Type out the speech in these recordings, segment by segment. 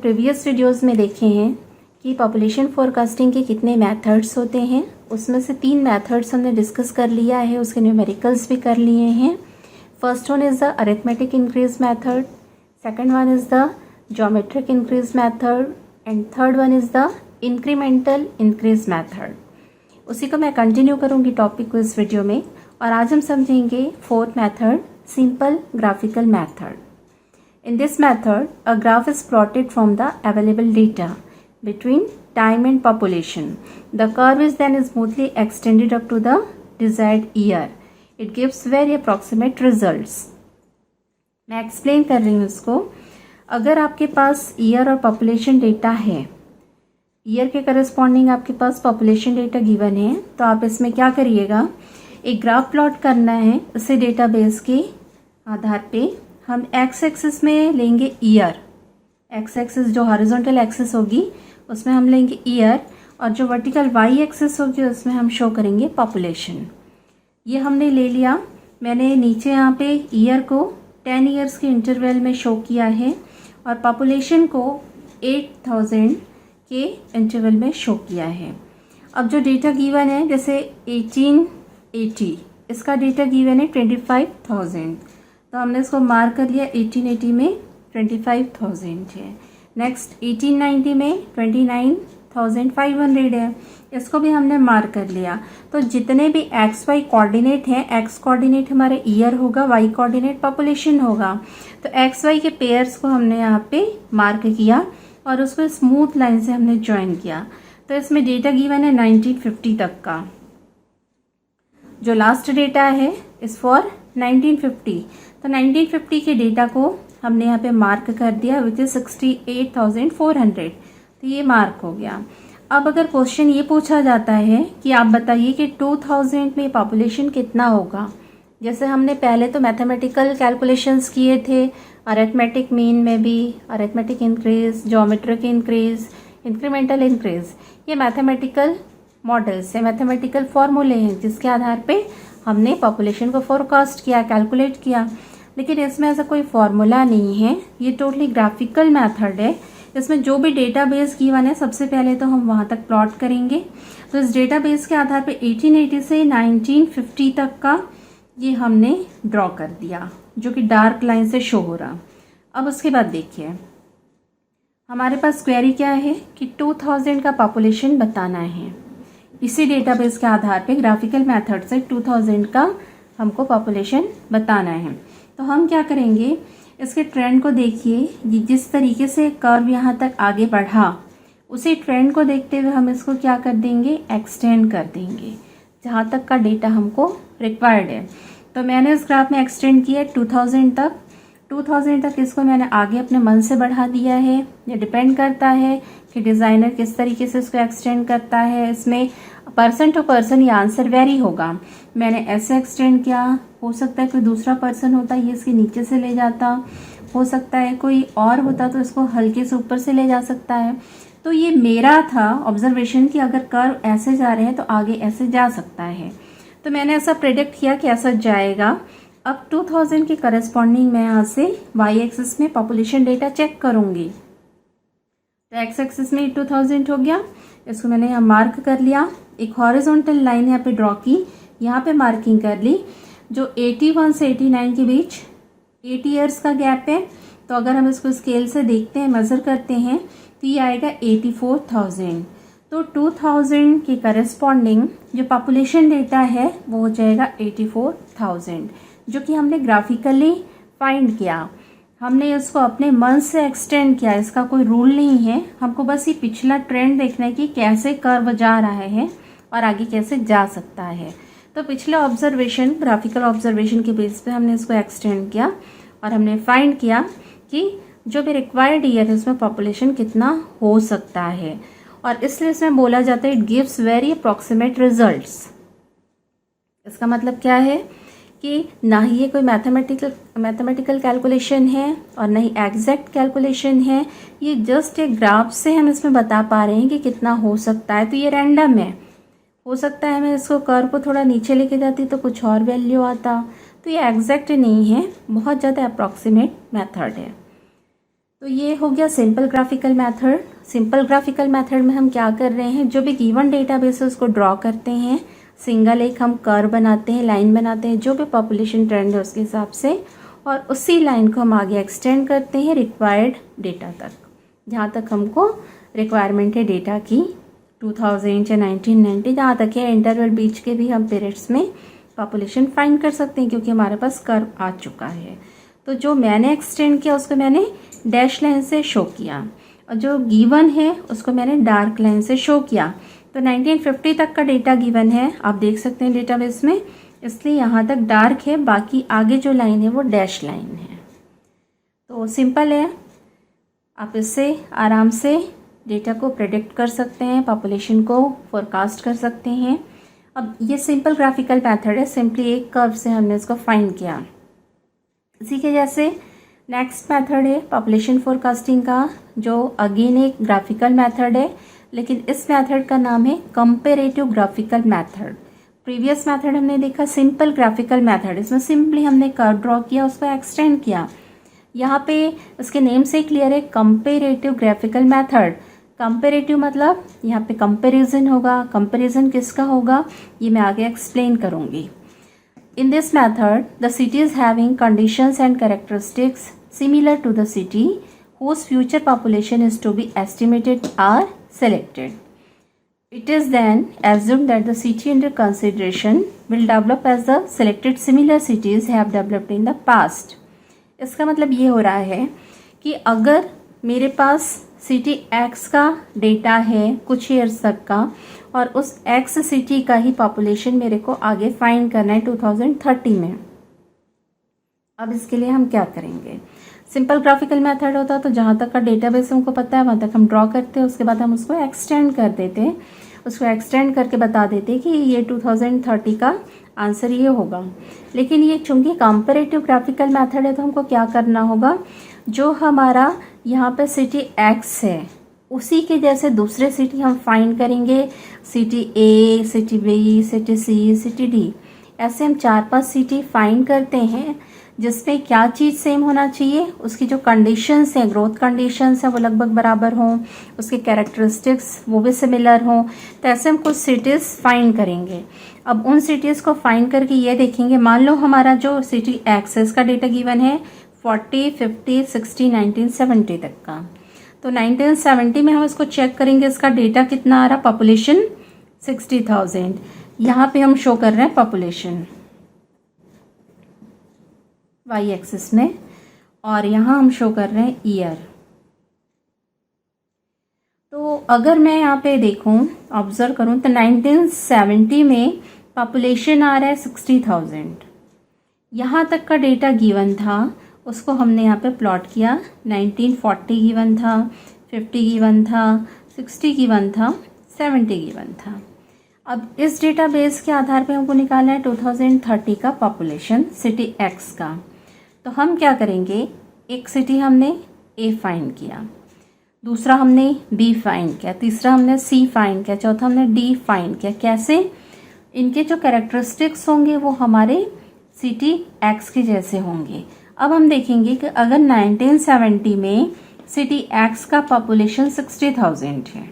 Previous videos में देखे हैं कि पॉपुलेशन फोरकास्टिंग के कितने मेथड्स होते हैं, उसमें से 3 मेथड्स हमने डिस्कस कर लिया है, उसके न्यूमेरिकल्स भी कर लिए हैं। First one is the arithmetic increase method, second one is the geometric increase method and third one is the incremental increase method. उसी को मैं कंटिन्यू करूँगी टॉपिक को इस वीडियो में, और आज हम समझेंगे fourth method, simple graphical method. In this method, a graph is plotted from the available data between time and population. The curve is then smoothly extended up to the desired year. It gives very approximate results. मैं explain कर रही हूँ इसको। अगर आपके पास year और population data है, year के करस्पॉन्डिंग आपके पास पॉपुलेशन डेटा गिवन है, तो आप इसमें क्या करिएगा, एक ग्राफ प्लॉट करना है। उसे डेटाबेस के आधार पे हम एक्स एक्सिस में लेंगे ईयर, एक्स एक्सिस जो हॉरिजॉन्टल एक्सिस होगी उसमें हम लेंगे ईयर, और जो वर्टिकल वाई एक्सिस होगी उसमें हम शो करेंगे पॉपुलेशन। ये हमने ले लिया। मैंने नीचे यहाँ पे ईयर को 10 ईयर्स के इंटरवल में शो किया है और पॉपुलेशन को 8000 के इंटरवल में शो किया है। अब जो डेटा गिवन है, जैसे 1880, इसका डेटा गिवन है 25,000, तो हमने इसको मार्क कर लिया। 1880 में 25,000 है। नेक्स्ट 1890 में 29,500 है, इसको भी हमने मार्क कर लिया। तो जितने भी एक्स वाई कोऑर्डिनेट हैं, एक्स कोऑर्डिनेट हमारे ईयर होगा, वाई कोऑर्डिनेट पॉपुलेशन होगा, तो एक्स वाई के पेयर्स को हमने यहाँ पे मार्क किया और उसको स्मूथ लाइन से हमने ज्वाइन किया। तो इसमें डेटा गिवन है 1950 तक का। जो लास्ट डेटा है इस फॉर 1950, तो 1950 के डेटा को हमने यहाँ पे मार्क कर दिया, विच इज 68,400। तो ये मार्क हो गया। अब अगर क्वेश्चन ये पूछा जाता है कि आप बताइए कि 2000 में पॉपुलेशन कितना होगा, जैसे हमने पहले तो मैथमेटिकल कैलकुलेशंस किए थे, अरिथमेटिक मीन में भी, arithmetic increase, geometric increase, incremental increase, ये मैथमेटिकल मॉडल्स है, मैथमेटिकल फॉर्मूले हैं जिसके आधार पे हमने पॉपुलेशन को फोरकास्ट किया, कैलकुलेट किया। लेकिन इसमें ऐसा कोई फॉर्मूला नहीं है, ये टोटली ग्राफिकल मेथड है। इसमें जो भी डेटाबेस गिवन है, सबसे पहले तो हम वहाँ तक प्लॉट करेंगे। तो इस डेटाबेस के आधार पे 1880 से 1950 तक का ये हमने ड्रॉ कर दिया, जो कि डार्क लाइन से शो हो रहा। अब उसके बाद देखिए, हमारे पास क्वेरी क्या है कि 2000 का पॉपुलेशन बताना है। इसी डेटाबेस के आधार पे ग्राफिकल मेथड से 2000 का हमको पॉपुलेशन बताना है। तो हम क्या करेंगे, इसके ट्रेंड को देखिए, जिस तरीके से कर्व यहाँ तक आगे बढ़ा, उसी ट्रेंड को देखते हुए हम इसको क्या कर देंगे, एक्सटेंड कर देंगे जहाँ तक का डेटा हमको रिक्वायर्ड है। तो मैंने इस ग्राफ में एक्सटेंड किया 2000 तक। 2000 तक इसको मैंने आगे अपने मन से बढ़ा दिया है। ये डिपेंड करता है कि डिज़ाइनर किस तरीके से इसको एक्सटेंड करता है। इसमें पर्सन टू पर्सन ये आंसर वेरी होगा। मैंने ऐसे एक्सटेंड किया, हो सकता है कोई दूसरा पर्सन होता ये इसके नीचे से ले जाता, हो सकता है कोई और होता तो इसको हल्के से ऊपर से ले जा सकता है। तो ये मेरा था ऑब्जर्वेशन कि अगर कर्व ऐसे जा रहे हैं तो आगे ऐसे जा सकता है। तो मैंने ऐसा प्रेडिक्ट किया कि ऐसा जाएगा। अब 2000 के करस्पॉन्डिंग मैं यहाँ से वाई एक्सिस में पॉपुलेशन डेटा चेक करूंगी। तो एक्स एक्सिस में 2000 हो गया, इसको मैंने यहाँ मार्क कर लिया। एक हॉरिजॉन्टल लाइन यहाँ पे ड्रॉ की, यहाँ पे मार्किंग कर ली। जो 81 से 89 के बीच 8 ईयर्स का गैप है, तो अगर हम इसको स्केल से देखते हैं, मेजर करते हैं, तो ये आएगा 84,000। तो 2000 के करस्पॉन्डिंग जो पॉपुलेशन डेटा है वो हो जाएगा 84,000, जो कि हमने ग्राफिकली फाइंड किया। हमने इसको अपने मन से एक्सटेंड किया, इसका कोई रूल नहीं है। हमको बस ये पिछला ट्रेंड देखना है कि कैसे कर्व जा रहा है और आगे कैसे जा सकता है। तो पिछला ऑब्जर्वेशन, ग्राफिकल ऑब्जर्वेशन के बेस पे हमने इसको एक्सटेंड किया और हमने फाइंड किया कि जो भी रिक्वायर्ड ईयर है उसमें पॉपुलेशन कितना हो सकता है, और इसलिए इसमें बोला जाता है it gives very approximate results. इसका मतलब क्या है कि ना ही ये कोई मैथमेटिकल कैलकुलेशन है और ना ही एग्जैक्ट कैलकुलेशन है। ये जस्ट एक ग्राफ से हम इसमें बता पा रहे हैं कि कितना हो सकता है। तो ये रैंडम है, हो सकता है मैं इसको कर्व को थोड़ा नीचे लेके जाती तो कुछ और वैल्यू आता। तो ये एग्जैक्ट नहीं है, बहुत ज़्यादा अप्रॉक्सीमेट मेथड है। तो ये हो गया simple graphical method. Simple graphical method में हम क्या कर रहे हैं, जो भी गिवन डेटाबेस है उसको ड्रॉ करते हैं, सिंगल एक हम कर्व बनाते हैं, लाइन बनाते हैं, जो भी पॉपुलेशन ट्रेंड है उसके हिसाब से, और उसी लाइन को हम आगे एक्सटेंड करते हैं रिक्वायर्ड डेटा तक, जहाँ तक हमको रिक्वायरमेंट है डेटा की 2000 या 1990, जहाँ तक है इंटरवल बीच के भी हम पीरियड्स में पॉपुलेशन फाइंड कर सकते हैं, क्योंकि हमारे पास कर्व आ चुका है। तो जो मैंने एक्सटेंड किया उसको मैंने डैश लाइन से शो किया, और जो गिवन है उसको मैंने डार्क लाइन से शो किया। तो 1950 तक का डेटा गिवन है, आप देख सकते हैं डेटाबेस में, इसलिए यहाँ तक डार्क है, बाकी आगे जो लाइन है वो डैश लाइन है। तो सिंपल है, आप इससे आराम से डेटा को प्रेडिक्ट कर सकते हैं, पॉपुलेशन को फोरकास्ट कर सकते हैं। अब ये सिंपल ग्राफिकल मेथड है, सिंपली एक कर्व से हमने इसको फाइंड किया। इसी के जैसे नेक्स्ट मेथड है पॉपुलेशन फोरकास्टिंग का, जो अगेन एक ग्राफिकल मेथड है, लेकिन इस मेथड का नाम है comparative graphical method. Previous method हमने देखा सिंपल ग्राफिकल मेथड, इसमें सिंपली हमने कर्व ड्रॉ किया, उसको एक्सटेंड किया। यहाँ पे इसके नेम से क्लियर है, कंपेरेटिव ग्राफिकल मेथड। कंपेरेटिव मतलब यहाँ पे कंपैरिजन होगा, कंपैरिजन किसका होगा ये मैं आगे एक्सप्लेन करूँगी। In this method, the cities having conditions and characteristics similar to the city whose future population is to be estimated are selected. It is then assumed that the city under consideration will develop as the selected similar cities have developed in the past. इसका मतलब ये हो रहा है कि अगर मेरे पास city x का डेटा है कुछ ईयर्स तक का, और उस एक्स सिटी का ही पॉपुलेशन मेरे को आगे फाइंड करना है 2030 में। अब इसके लिए हम क्या करेंगे, सिंपल ग्राफिकल मेथड होता तो जहाँ तक का डेटाबेस हमको पता है वहाँ तक हम ड्रॉ करते हैं, उसके बाद हम उसको एक्सटेंड कर देते, उसको एक्सटेंड करके बता देते कि ये 2030 का आंसर ये होगा। लेकिन ये चूंकि कंपैरेटिव ग्राफिकल मेथड है तो हमको क्या करना होगा, जो हमारा यहाँ पे सिटी एक्स है उसी के जैसे दूसरे सिटी हम फाइंड करेंगे, सिटी ए, सिटी बी, सिटी सी, सिटी डी, ऐसे हम 4-5 सिटी फाइंड करते हैं जिसमें क्या चीज़ सेम होना चाहिए, उसकी जो कंडीशंस हैं, ग्रोथ कंडीशंस हैं वो लगभग बराबर हों, उसके कैरेक्टरिस्टिक्स वो भी सिमिलर हों। तो ऐसे हम कुछ सिटीज़ फाइंड करेंगे। अब उन सिटीज़ को फाइंड करके ये देखेंगे, मान लो हमारा जो सिटी एक्सेस का डेटा गिवन है 40, 50, 60, 1970 तक का, तो 1970 में हम इसको चेक करेंगे इसका डेटा कितना आ रहा, पॉपुलेशन 60,000। यहाँ पे हम शो कर रहे हैं पॉपुलेशन वाई एक्सिस में, और यहाँ हम शो कर रहे हैं ईयर। तो अगर मैं यहाँ पे देखूँ, ऑब्जर्व करूँ, तो 1970 में पॉपुलेशन आ रहा है 60,000। यहाँ तक का डेटा गिवन था, उसको हमने यहाँ पे प्लॉट किया। 1940 गिवन था, 50 गिवन था, 60 गिवन था, 70 गिवन था। अब इस डेटाबेस के आधार पे हमको निकालना है 2030 का पॉपुलेशन सिटी एक्स का। तो हम क्या करेंगे, एक सिटी हमने ए फाइंड किया, दूसरा हमने बी फाइंड किया, तीसरा हमने सी फाइंड किया, चौथा हमने डी फाइंड किया। कैसे, इनके जो कैरेक्टरिस्टिक्स होंगे वो हमारे सिटी एक्स के जैसे होंगे। अब हम देखेंगे कि अगर 1970 में सिटी एक्स का पॉपुलेशन 60,000 है,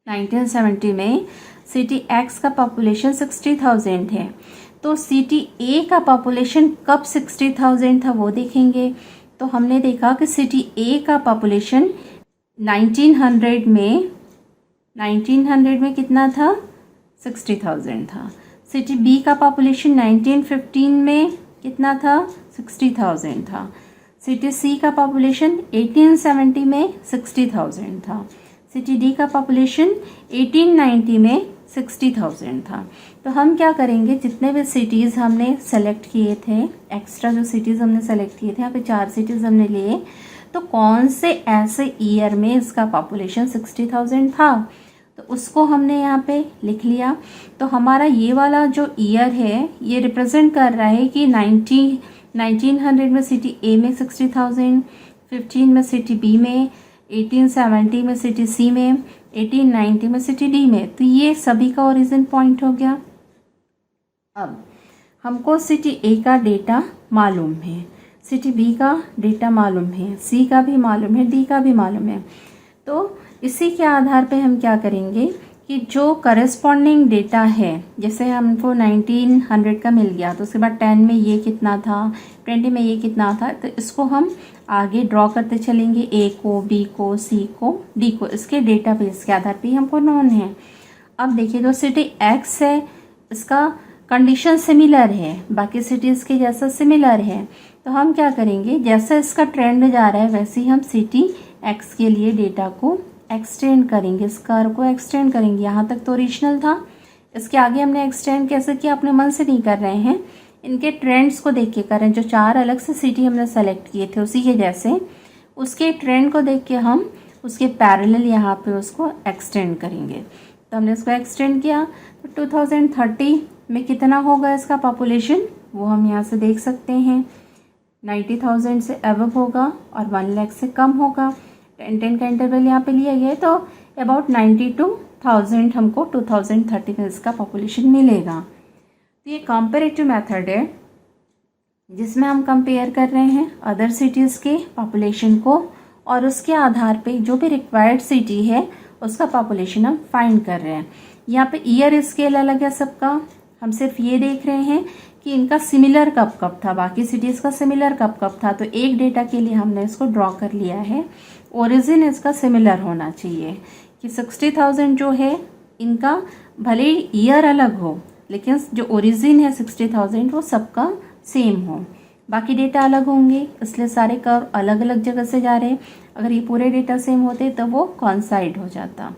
1970 में सिटी एक्स का पॉपुलेशन 60,000 है, तो सिटी ए का पॉपुलेशन कब 60,000 था वो देखेंगे। तो हमने देखा कि सिटी ए का पॉपुलेशन 1900 में कितना था, 60,000 था। सिटी बी का पॉपुलेशन 1915 में कितना था, 60,000 था। सिटी सी का पॉपुलेशन 1870 में 60,000 था। सिटी डी का पॉपुलेशन 1890 में 60,000 था। तो हम क्या करेंगे, जितने भी सिटीज़ हमने सेलेक्ट किए थे, एक्स्ट्रा जो सिटीज़ हमने सेलेक्ट किए थे, यहाँ पे 4 सिटीज़ हमने लिए, तो कौन से ऐसे ईयर में इसका पॉपुलेशन 60,000 था, तो उसको हमने यहाँ पे लिख लिया। तो हमारा ये वाला जो ईयर है ये रिप्रेजेंट कर रहा है कि 1900 में सिटी ए में 60,000, 15 में सिटी बी में, 1870 में सिटी सी में, 1890 में सिटी डी में। तो ये सभी का ओरिजिन पॉइंट हो गया। अब हमको सिटी ए का डेटा मालूम है, सिटी बी का डेटा मालूम है, सी का भी मालूम है, डी का भी मालूम है। तो इसी के आधार पे हम क्या करेंगे कि जो करस्पॉन्डिंग डेटा है, जैसे हमको 1900 का मिल गया तो उसके बाद 10 में ये कितना था, 20 में ये कितना था, तो इसको हम आगे ड्रॉ करते चलेंगे, ए को, बी को, सी को, डी को, इसके डेटाबेस के आधार पे हमको नोन है। अब देखिए जो सिटी एक्स है इसका कंडीशन सिमिलर है, बाकी सिटीज़ के जैसा सिमिलर है, तो हम क्या करेंगे, जैसा इसका ट्रेंड जा रहा है वैसे ही हम सिटी एक्स के लिए डेटा को एक्सटेंड करेंगे, इस कर्व को एक्सटेंड करेंगे। यहाँ तक तो ओरिजिनल था, इसके आगे हमने एक्सटेंड कैसे किया, अपने मन से नहीं कर रहे हैं, इनके ट्रेंड्स को देख के कर रहे हैं। जो 4 अलग से सिटी हमने सेलेक्ट किए थे उसी के जैसे उसके ट्रेंड को देख के हम उसके पैरेलल यहाँ पे उसको एक्सटेंड करेंगे। तो हमने इसको एक्सटेंड किया तो 2030 में कितना होगा इसका पॉपुलेशन, वो हम यहाँ से देख सकते हैं, 90,000 से अबव होगा और 1 लाख से कम होगा। 10 का इंटरवल यहाँ पे लिया गया है, तो अबाउट 92,000 हमको 2030 में इसका पॉपुलेशन मिलेगा। तो ये कंपैरेटिव मेथड है जिसमें हम कंपेयर कर रहे हैं अदर सिटीज़ के पॉपुलेशन को और उसके आधार पे जो भी रिक्वायर्ड सिटी है उसका पॉपुलेशन हम फाइंड कर रहे हैं। यहाँ पे ईयर स्केल अलग है सबका, हम सिर्फ ये देख रहे हैं कि इनका सिमिलर कब कब था, बाकी सिटीज़ का सिमिलर कब कब था। तो एक डेटा के लिए हमने इसको ड्रॉ कर लिया है, ओरिजिन इसका सिमिलर होना चाहिए कि 60,000 जो है इनका भले ही ईयर अलग हो लेकिन जो ओरिजिन है 60,000 वो सबका सेम हो। बाकी डेटा अलग होंगे इसलिए सारे कर्व अलग अलग जगह से जा रहे हैं, अगर ये पूरे डेटा सेम होते तो वो कॉन्साइड हो जाता।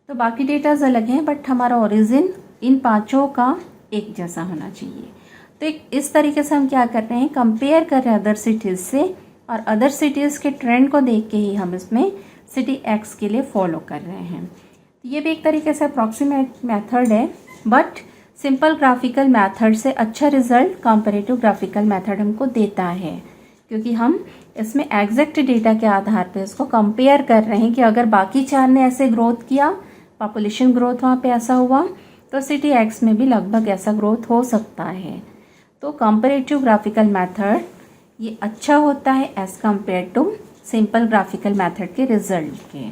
तो बाकी डेटाज अलग हैं बट हमारा ओरिजिन इन पांचों का एक जैसा होना चाहिए। तो इस तरीके से हम क्या कर रहे हैं, कंपेयर कर रहे हैं अदर सिटीज़ से और अदर सिटीज़ के ट्रेंड को देख के ही हम इसमें सिटी एक्स के लिए फॉलो कर रहे हैं। तो ये भी एक तरीके से अप्रॉक्सीमेट मेथड है बट सिंपल ग्राफिकल मेथड से अच्छा रिजल्ट कंपैरेटिव ग्राफिकल मेथड हमको देता है, क्योंकि हम इसमें एग्जैक्ट डेटा के आधार पे इसको कंपेयर कर रहे हैं कि अगर बाकी 4 ने ऐसे ग्रोथ किया, पॉपुलेशन ग्रोथ वहाँ पे ऐसा हुआ, तो सिटी एक्स में भी लगभग ऐसा ग्रोथ हो सकता है। तो कंपैरेटिव ग्राफिकल मेथड ये अच्छा होता है as compare to simple graphical method के रिजल्ट के।